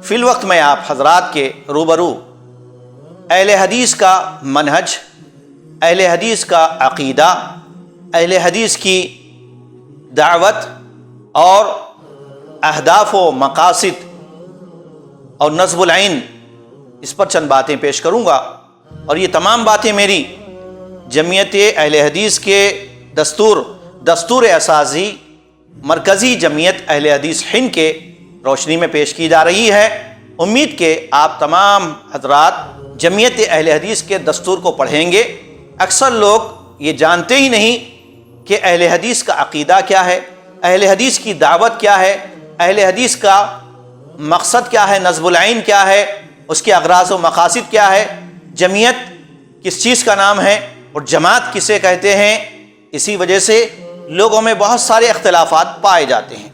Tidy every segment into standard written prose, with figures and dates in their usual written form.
فی الوقت میں آپ حضرات کے روبرو اہل حدیث کا منہج، اہل حدیث کا عقیدہ، اہل حدیث کی دعوت اور اہداف و مقاصد اور نصب العین، اس پر چند باتیں پیش کروں گا۔ اور یہ تمام باتیں میری جمعیت اہل حدیث کے دستور اساسی مرکزی جمعیت اہل حدیث ہند کے روشنی میں پیش کی جا رہی ہے۔ امید کہ آپ تمام حضرات جمعیت اہل حدیث کے دستور کو پڑھیں گے۔ اکثر لوگ یہ جانتے ہی نہیں کہ اہل حدیث کا عقیدہ کیا ہے، اہل حدیث کی دعوت کیا ہے، اہل حدیث کا مقصد کیا ہے، نصب العین کیا ہے، اس کے اغراض و مقاصد کیا ہے، جمعیت کس چیز کا نام ہے اور جماعت کسے کہتے ہیں۔ اسی وجہ سے لوگوں میں بہت سارے اختلافات پائے جاتے ہیں۔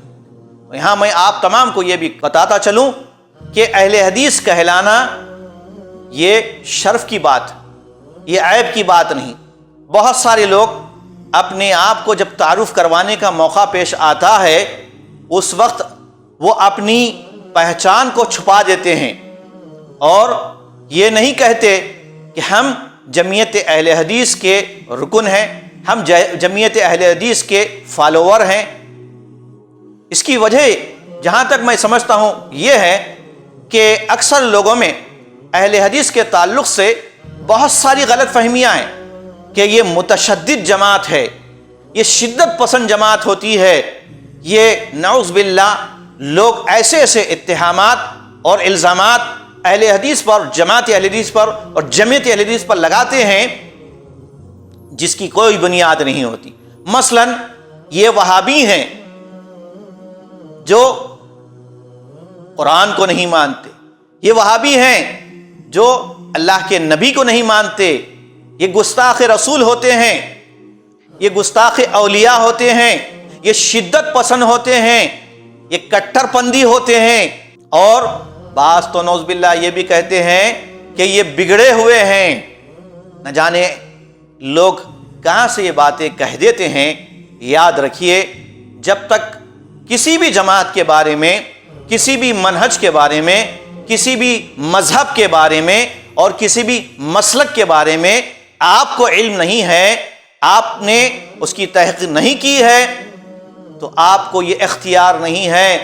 یہاں میں آپ تمام کو یہ بھی بتاتا چلوں کہ اہل حدیث کہلانا یہ شرف کی بات، یہ عیب کی بات نہیں۔ بہت سارے لوگ اپنے آپ کو جب تعارف کروانے کا موقع پیش آتا ہے، اس وقت وہ اپنی پہچان کو چھپا دیتے ہیں اور یہ نہیں کہتے کہ ہم جمعیت اہل حدیث کے رکن ہیں، ہم جمعیت اہل حدیث کے فالوور ہیں۔ اس کی وجہ جہاں تک میں سمجھتا ہوں یہ ہے کہ اکثر لوگوں میں اہل حدیث کے تعلق سے بہت ساری غلط فہمیاں ہیں کہ یہ متشدد جماعت ہے، یہ شدت پسند جماعت ہوتی ہے، یہ نعوذ باللہ لوگ ایسے ایسے اتہامات اور الزامات اہل حدیث پر، جماعت اہل حدیث پر اور جمعیت اہل حدیث پر لگاتے ہیں جس کی کوئی بنیاد نہیں ہوتی۔ مثلا یہ وہابی ہیں جو قرآن کو نہیں مانتے، یہ وہابی ہیں جو اللہ کے نبی کو نہیں مانتے، یہ گستاخ رسول ہوتے ہیں، یہ گستاخ اولیاء ہوتے ہیں، یہ شدت پسند ہوتے ہیں، یہ کٹر پندی ہوتے ہیں، اور بعض تو نعوذ باللہ یہ بھی کہتے ہیں کہ یہ بگڑے ہوئے ہیں۔ نہ جانے لوگ کہاں سے یہ باتیں کہہ دیتے ہیں۔ یاد رکھیے، جب تک کسی بھی جماعت کے بارے میں، کسی بھی منہج کے بارے میں، کسی بھی مذہب کے بارے میں اور کسی بھی مسلک کے بارے میں آپ کو علم نہیں ہے، آپ نے اس کی تحقیق نہیں کی ہے، تو آپ کو یہ اختیار نہیں ہے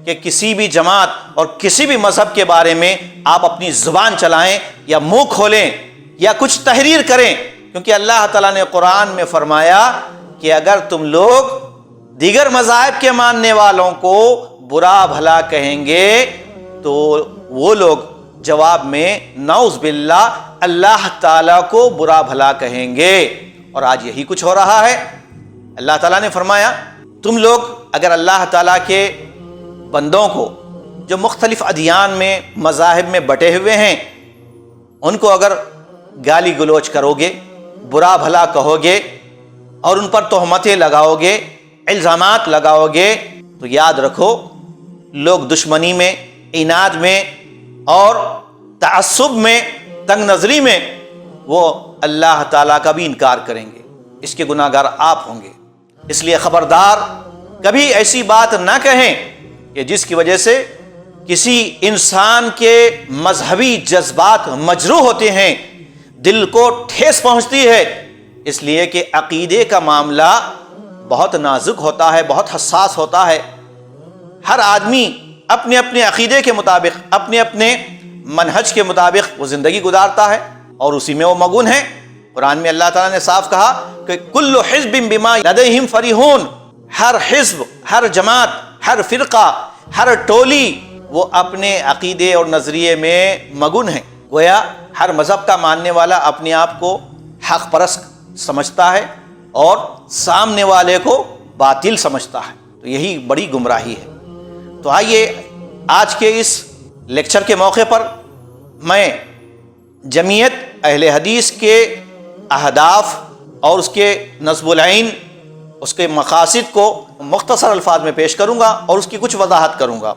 کہ کسی بھی جماعت اور کسی بھی مذہب کے بارے میں آپ اپنی زبان چلائیں یا منہ کھولیں یا کچھ تحریر کریں، کیونکہ اللہ تعالیٰ نے قرآن میں فرمایا کہ اگر تم لوگ دیگر مذاہب کے ماننے والوں کو برا بھلا کہیں گے تو وہ لوگ جواب میں نعوذ باللہ اللہ تعالیٰ کو برا بھلا کہیں گے، اور آج یہی کچھ ہو رہا ہے۔ اللہ تعالیٰ نے فرمایا تم لوگ اگر اللہ تعالیٰ کے بندوں کو جو مختلف ادیان میں، مذاہب میں بٹے ہوئے ہیں، ان کو اگر گالی گلوچ کرو گے، برا بھلا کہو گے اور ان پر تہمتیں لگاؤ گے، الزامات لگاؤ گے، تو یاد رکھو لوگ دشمنی میں، عناد میں اور تعصب میں، تنگ نظری میں وہ اللہ تعالیٰ کا بھی انکار کریں گے، اس کے گناہ گار آپ ہوں گے۔ اس لیے خبردار، کبھی ایسی بات نہ کہیں کہ جس کی وجہ سے کسی انسان کے مذہبی جذبات مجروح ہوتے ہیں، دل کو ٹھیس پہنچتی ہے، اس لیے کہ عقیدے کا معاملہ بہت نازک ہوتا ہے، بہت حساس ہوتا ہے۔ ہر آدمی اپنے اپنے عقیدے کے مطابق، اپنے اپنے منہج کے مطابق وہ زندگی گزارتا ہے اور اسی میں وہ مگن ہے۔ قرآن میں اللہ تعالیٰ نے صاف کہا کہ کل حزب بما لدیہم فرحون، ہر حزب، ہر جماعت، ہر فرقہ، ہر ٹولی وہ اپنے عقیدے اور نظریے میں مگن ہے۔ گویا ہر مذہب کا ماننے والا اپنے آپ کو حق پرست سمجھتا ہے اور سامنے والے کو باطل سمجھتا ہے، تو یہی بڑی گمراہی ہے۔ تو آئیے آج کے اس لیکچر کے موقع پر میں جمعیت اہل حدیث کے اہداف اور اس کے نصب العین، اس کے مقاصد کو مختصر الفاظ میں پیش کروں گا اور اس کی کچھ وضاحت کروں گا۔